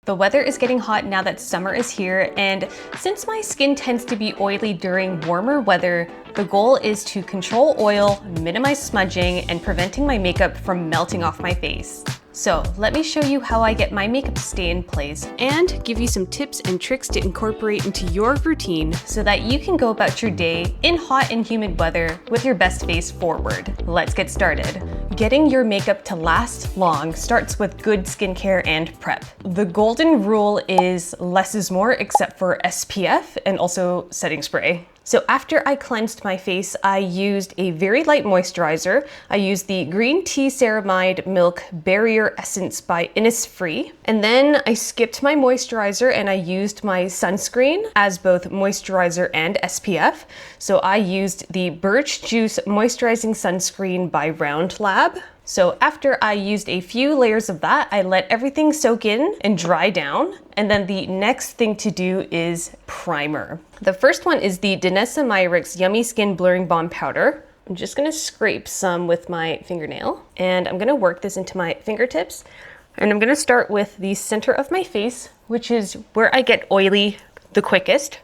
The weather is getting hot now that summer is here, and since my skin tends to be oily during warmer weather, the goal is to control oil, minimize smudging, and preventing my makeup from melting off my face. So let me show you how I get my makeup to stay in place and give you some tips and tricks to incorporate into your routine so that you can go about your day in hot and humid weather with your best face forward. Let's get started. Getting your makeup to last long starts with good skincare and prep. The golden rule is less is more, except for SPF and also setting spray. So after I cleansed my face, I used a very light moisturizer. I used the Green Tea Ceramide Milk Barrier Essence by Innisfree. And then I skipped my moisturizer and I used my sunscreen as both moisturizer and SPF. So I used the Birch Juice Moisturizing Sunscreen by Round Lab. So after I used a few layers of that, I let everything soak in and dry down. And then the next thing to do is primer. The first one is the Denona Yummy Skin Blurring Balm Powder. I'm just gonna scrape some with my fingernail and I'm gonna work this into my fingertips. And I'm gonna start with the center of my face, which is where I get oily the quickest.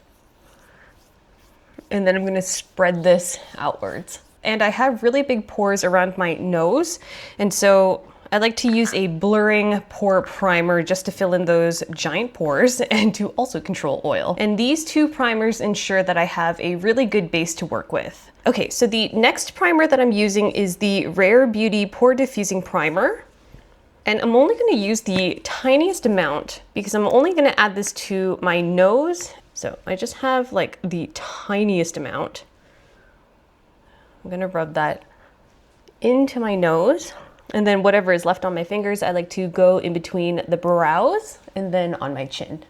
And then I'm gonna spread this outwards. And I have really big pores around my nose, and so I like to use a blurring pore primer just to fill in those giant pores and to also control oil. And these two primers ensure that I have a really good base to work with. Okay, so the next primer that I'm using is the Rare Beauty Pore Diffusing Primer. And I'm only gonna use the tiniest amount because I'm only gonna add this to my nose. So I just have like the tiniest amount. I'm gonna rub that into my nose, and then whatever is left on my fingers, I like to go in between the brows and then on my chin.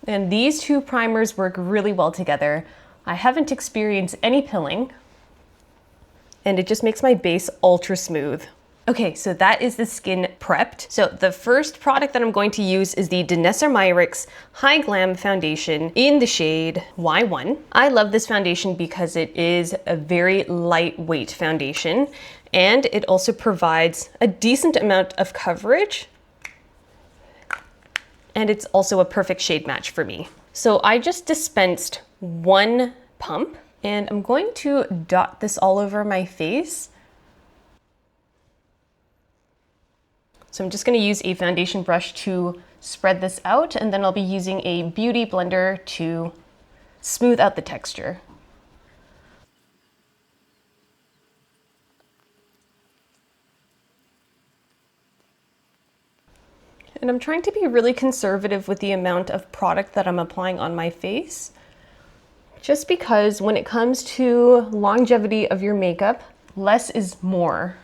And these two primers work really well together. I haven't experienced any pilling, and it just makes my base ultra smooth. Okay, so that is the skin prepped. So the first product that I'm going to use is the Denona Hyglam Foundation in the shade Y1. I love this foundation because it is a very lightweight foundation and it also provides a decent amount of coverage, and it's also a perfect shade match for me. So I just dispensed one pump and I'm going to dot this all over my face. So I'm just gonna use a foundation brush to spread this out, and then I'll be using a beauty blender to smooth out the texture. And I'm trying to be really conservative with the amount of product that I'm applying on my face, just because when it comes to longevity of your makeup, less is more.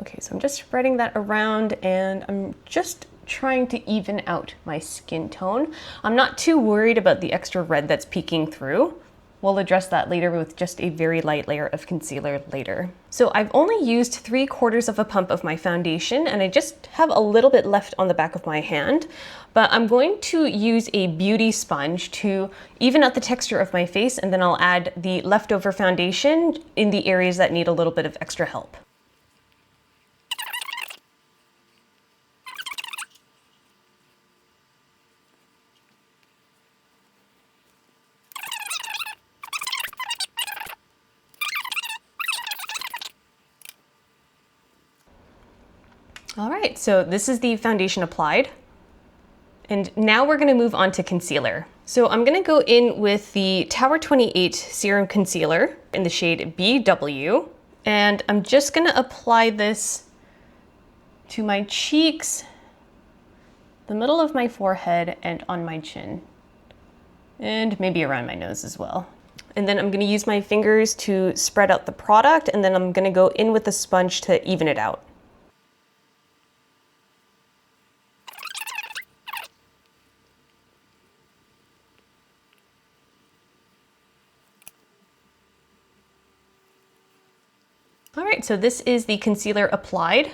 Okay, so I'm just spreading that around and I'm just trying to even out my skin tone. I'm not too worried about the extra red that's peeking through. We'll address that later with just a very light layer of concealer later. So I've only used 3/4 of a pump of my foundation and I just have a little bit left on the back of my hand, but I'm going to use a beauty sponge to even out the texture of my face, and then I'll add the leftover foundation in the areas that need a little bit of extra help. All right, so this is the foundation applied. And now we're gonna move on to concealer. So I'm gonna go in with the Tower 28 Serum Concealer in the shade BW. And I'm just gonna apply this to my cheeks, the middle of my forehead, and on my chin. And maybe around my nose as well. And then I'm gonna use my fingers to spread out the product, and then I'm gonna go in with the sponge to even it out. All right, so this is the concealer applied.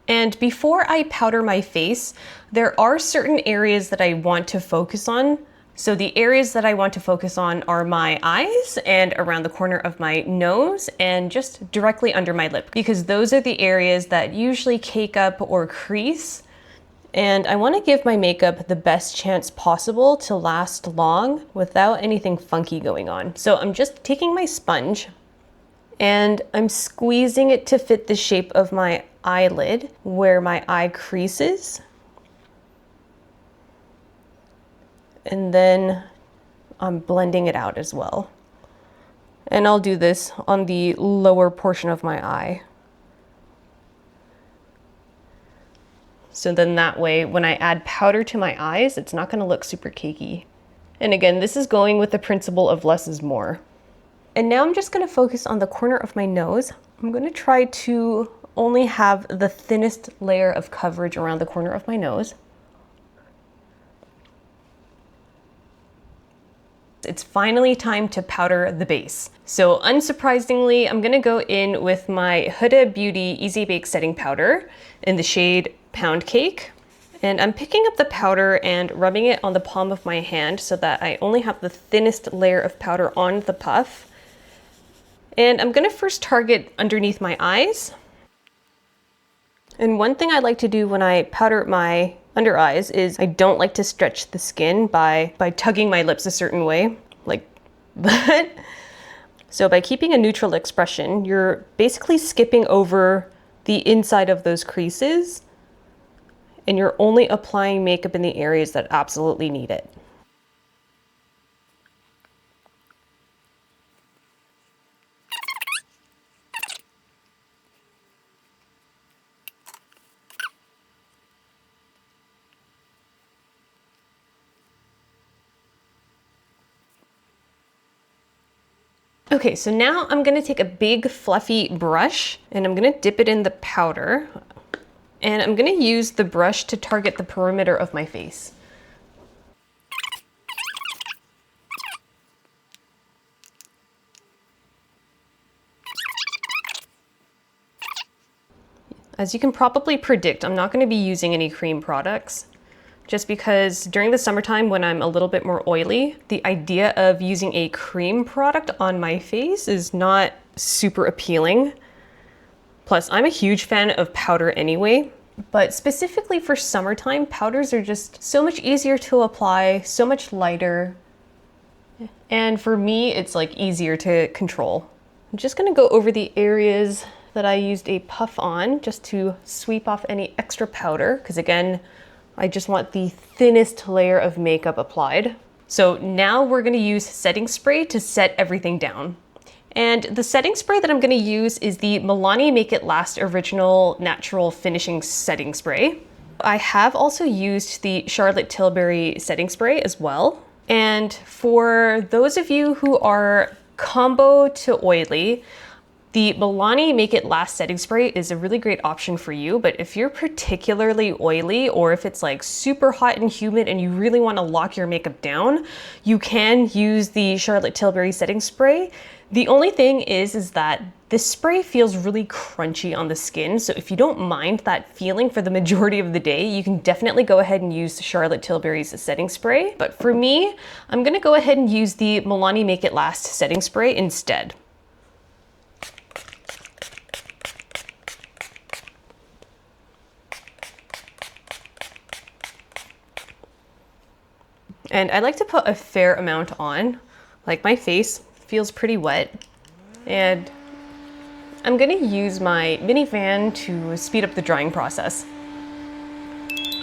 And before I powder my face, there are certain areas that I want to focus on So the areas that I want to focus on are my eyes and around the corner of my nose and just directly under my lip, because those are the areas that usually cake up or crease. And I want to give my makeup the best chance possible to last long without anything funky going on. So I'm just taking my sponge and I'm squeezing it to fit the shape of my eyelid where my eye creases. And then I'm blending it out as well. And I'll do this on the lower portion of my eye. So then that way, when I add powder to my eyes, it's not gonna look super cakey. And again, this is going with the principle of less is more. And now I'm just gonna focus on the corner of my nose. I'm gonna try to only have the thinnest layer of coverage around the corner of my nose. It's finally time to powder the base. So unsurprisingly, I'm gonna go in with my Huda Beauty Easy Bake Setting Powder in the shade Pound Cake. And I'm picking up the powder and rubbing it on the palm of my hand so that I only have the thinnest layer of powder on the puff. And I'm gonna first target underneath my eyes. And one thing I like to do when I powder my under eyes is I don't like to stretch the skin by tugging my lips a certain way, like that. So by keeping a neutral expression, you're basically skipping over the inside of those creases and you're only applying makeup in the areas that absolutely need it. Okay, so now I'm gonna take a big fluffy brush and I'm gonna dip it in the powder. And I'm gonna use the brush to target the perimeter of my face. As you can probably predict, I'm not gonna be using any cream products, just because during the summertime when I'm a little bit more oily, the idea of using a cream product on my face is not super appealing. Plus, I'm a huge fan of powder anyway, but specifically for summertime, powders are just so much easier to apply, so much lighter. And for me, it's like easier to control. I'm just gonna go over the areas that I used a puff on just to sweep off any extra powder, because again, I just want the thinnest layer of makeup applied. So now we're gonna use setting spray to set everything down. And the setting spray that I'm gonna use is the Milani Make It Last Original Natural Finishing Setting Spray. I have also used the Charlotte Tilbury setting spray as well. And for those of you who are combo to oily, the Milani Make It Last setting spray is a really great option for you, but if you're particularly oily or if it's like super hot and humid and you really want to lock your makeup down, you can use the Charlotte Tilbury setting spray. The only thing is that this spray feels really crunchy on the skin, so if you don't mind that feeling for the majority of the day, you can definitely go ahead and use Charlotte Tilbury's setting spray. But for me, I'm gonna go ahead and use the Milani Make It Last setting spray instead. And I like to put a fair amount on, like my face feels pretty wet. And I'm gonna use my mini fan to speed up the drying process.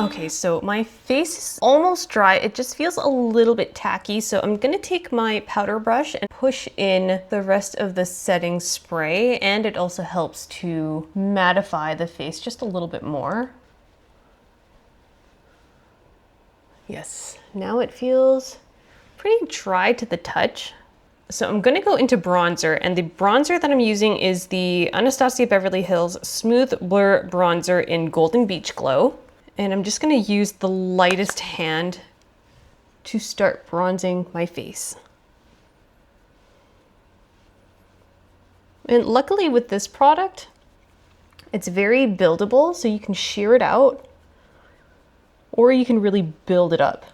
Okay, so my face is almost dry. It just feels a little bit tacky. So I'm gonna take my powder brush and push in the rest of the setting spray. And it also helps to mattify the face just a little bit more. Yes, now it feels pretty dry to the touch. So I'm gonna go into bronzer, and the bronzer that I'm using is the Anastasia Beverly Hills Smooth Blur Bronzer in Golden Beach Glow. And I'm just gonna use the lightest hand to start bronzing my face. And luckily with this product, it's very buildable, so you can shear it out, or you can really build it up.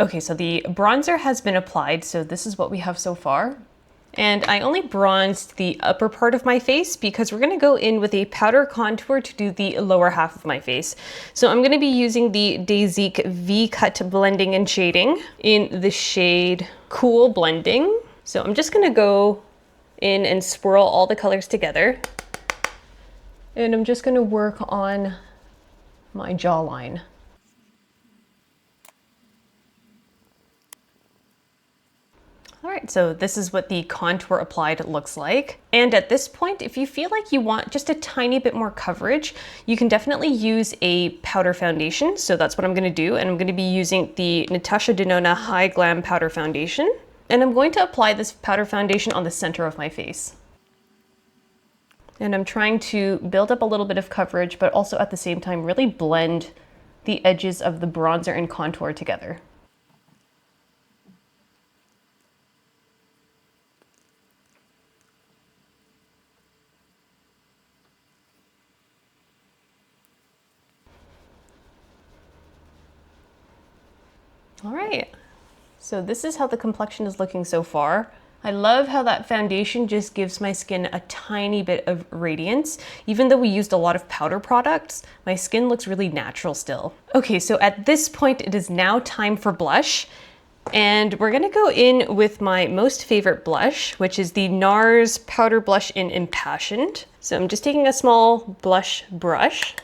Okay, so the bronzer has been applied, so this is what we have so far. And I only bronzed the upper part of my face because we're gonna go in with a powder contour to do the lower half of my face. So I'm gonna be using the Daisique V-Cut Blending and Shading in the shade Cool Blending. So I'm just gonna go in and swirl all the colors together. And I'm just gonna work on my jawline. All right, so this is what the contour applied looks like. And at this point, if you feel like you want just a tiny bit more coverage, you can definitely use a powder foundation. So that's what I'm gonna do. And I'm gonna be using the Natasha Denona Hyglam Powder Foundation. And I'm going to apply this powder foundation on the center of my face. And I'm trying to build up a little bit of coverage, but also at the same time, really blend the edges of the bronzer and contour together. All right, so this is how the complexion is looking so far. I love how that foundation just gives my skin a tiny bit of radiance. Even though we used a lot of powder products, my skin looks really natural still. Okay, so at this point, it is now time for blush. And we're gonna go in with my most favorite blush, which is the NARS Powder Blush in Impassioned. So I'm just taking a small blush brush,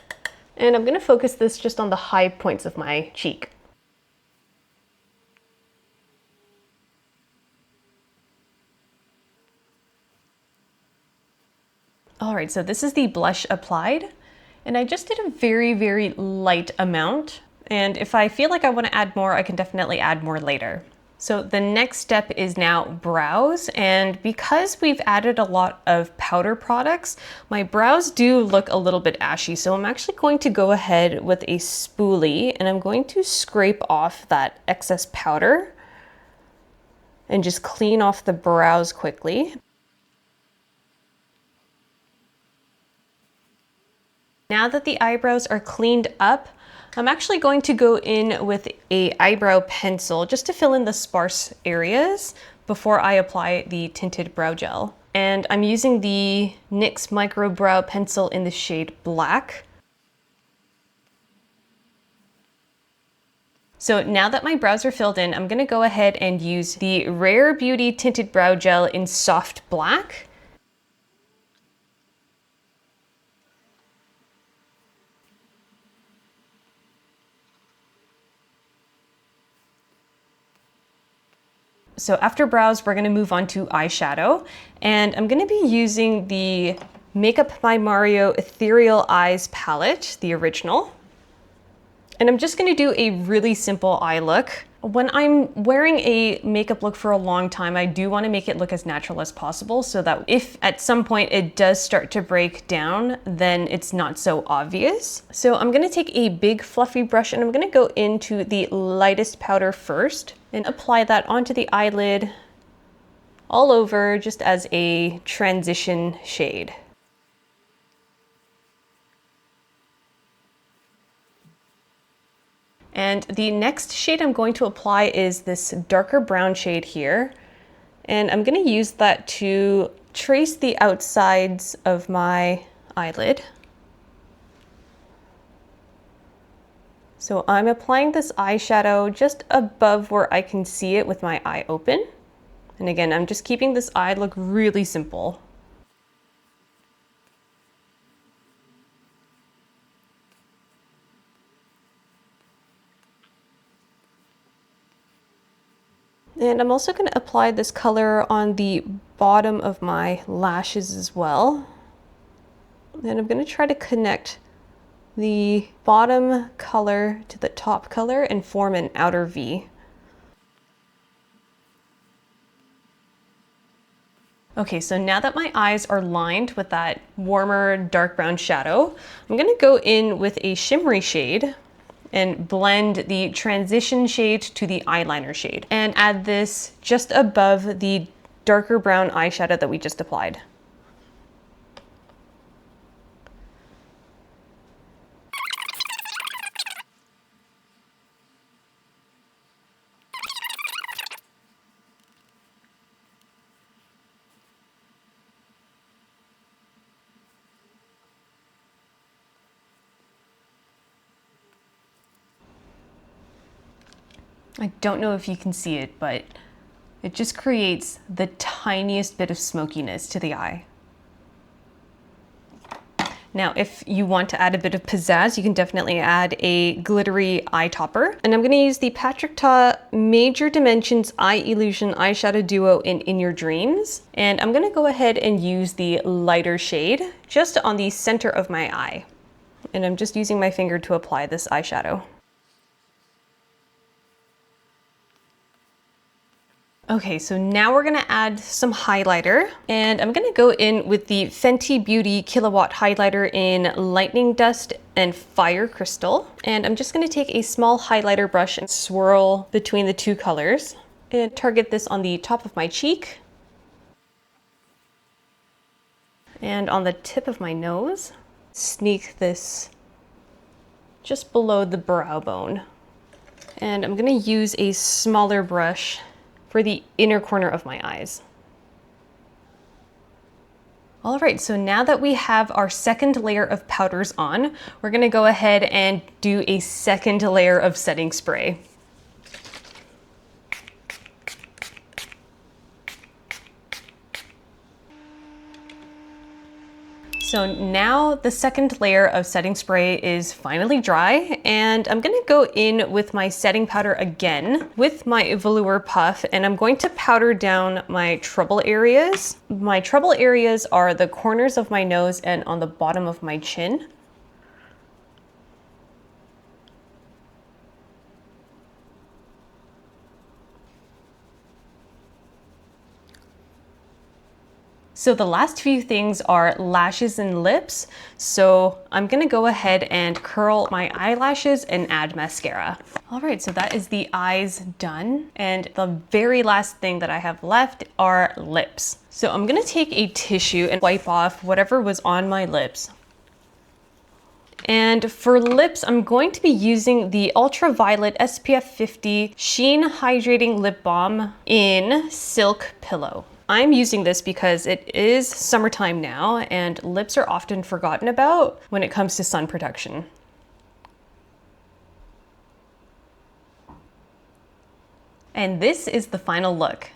and I'm gonna focus this just on the high points of my cheek. All right, so this is the blush applied, and I just did a very, very light amount. And if I feel like I want to add more, I can definitely add more later. So the next step is now brows. And because we've added a lot of powder products, my brows do look a little bit ashy. So I'm actually going to go ahead with a spoolie and I'm going to scrape off that excess powder and just clean off the brows quickly. Now that the eyebrows are cleaned up, I'm actually going to go in with a eyebrow pencil just to fill in the sparse areas before I apply the tinted brow gel. And I'm using the NYX Micro Brow Pencil in the shade Black. So now that my brows are filled in, I'm gonna go ahead and use the Rare Beauty Tinted Brow Gel in Soft Black. So after brows, we're gonna move on to eyeshadow. And I'm gonna be using the Makeup by Mario Ethereal Eyes palette, the original. And I'm just gonna do a really simple eye look. When I'm wearing a makeup look for a long time, I do wanna make it look as natural as possible so that if at some point it does start to break down, then it's not so obvious. So I'm gonna take a big fluffy brush and I'm gonna go into the lightest powder first and apply that onto the eyelid all over just as a transition shade. And the next shade I'm going to apply is this darker brown shade here. And I'm gonna use that to trace the outsides of my eyelid. So I'm applying this eyeshadow just above where I can see it with my eye open. And again, I'm just keeping this eye look really simple. And I'm also going to apply this color on the bottom of my lashes as well. And I'm going to try to connect the bottom color to the top color and form an outer V. Okay, so now that my eyes are lined with that warmer dark brown shadow, I'm going to go in with a shimmery shade and blend the transition shade to the eyeliner shade and add this just above the darker brown eyeshadow that we just applied. I don't know if you can see it, but it just creates the tiniest bit of smokiness to the eye. Now, if you want to add a bit of pizzazz, you can definitely add a glittery eye topper. And I'm gonna use the Patrick Ta Major Dimensions Eye Illusion Eyeshadow Duo in Your Dreams. And I'm gonna go ahead and use the lighter shade just on the center of my eye. And I'm just using my finger to apply this eyeshadow. Okay, so now we're gonna add some highlighter, and I'm gonna go in with the Fenty Beauty Kilowatt Highlighter in Lightning Dust and Fire Crystal. And I'm just gonna take a small highlighter brush and swirl between the two colors and target this on the top of my cheek and on the tip of my nose. Sneak this just below the brow bone. And I'm gonna use a smaller brush for the inner corner of my eyes. All right, so now that we have our second layer of powders on, we're gonna go ahead and do a second layer of setting spray. So now the second layer of setting spray is finally dry, and I'm gonna go in with my setting powder again with my velour puff, and I'm going to powder down my trouble areas. My trouble areas are the corners of my nose and on the bottom of my chin. So the last few things are lashes and lips. So I'm gonna go ahead and curl my eyelashes and add mascara. All right, so that is the eyes done. And the very last thing that I have left are lips. So I'm gonna take a tissue and wipe off whatever was on my lips. And for lips, I'm going to be using the Ultraviolet SPF 50 Sheen Hydrating Lip Balm in Silk Pillow. I'm using this because it is summertime now and lips are often forgotten about when it comes to sun protection. And this is the final look.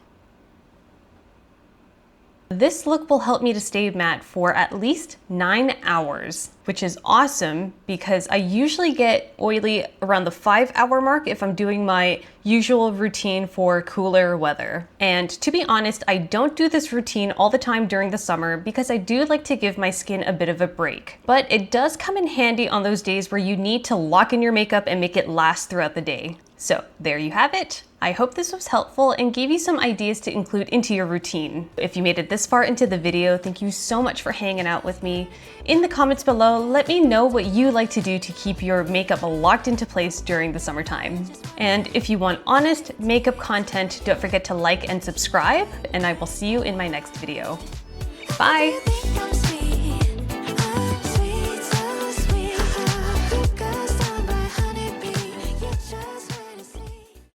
This look will help me to stay matte for at least 9 hours, which is awesome because I usually get oily around the 5-hour mark if I'm doing my usual routine for cooler weather. And to be honest, I don't do this routine all the time during the summer because I do like to give my skin a bit of a break. But it does come in handy on those days where you need to lock in your makeup and make it last throughout the day. So there you have it. I hope this was helpful and gave you some ideas to include into your routine. If you made it this far into the video, thank you so much for hanging out with me. In the comments below, let me know what you like to do to keep your makeup locked into place during the summertime. And if you want honest makeup content, don't forget to like and subscribe, and I will see you in my next video. Bye!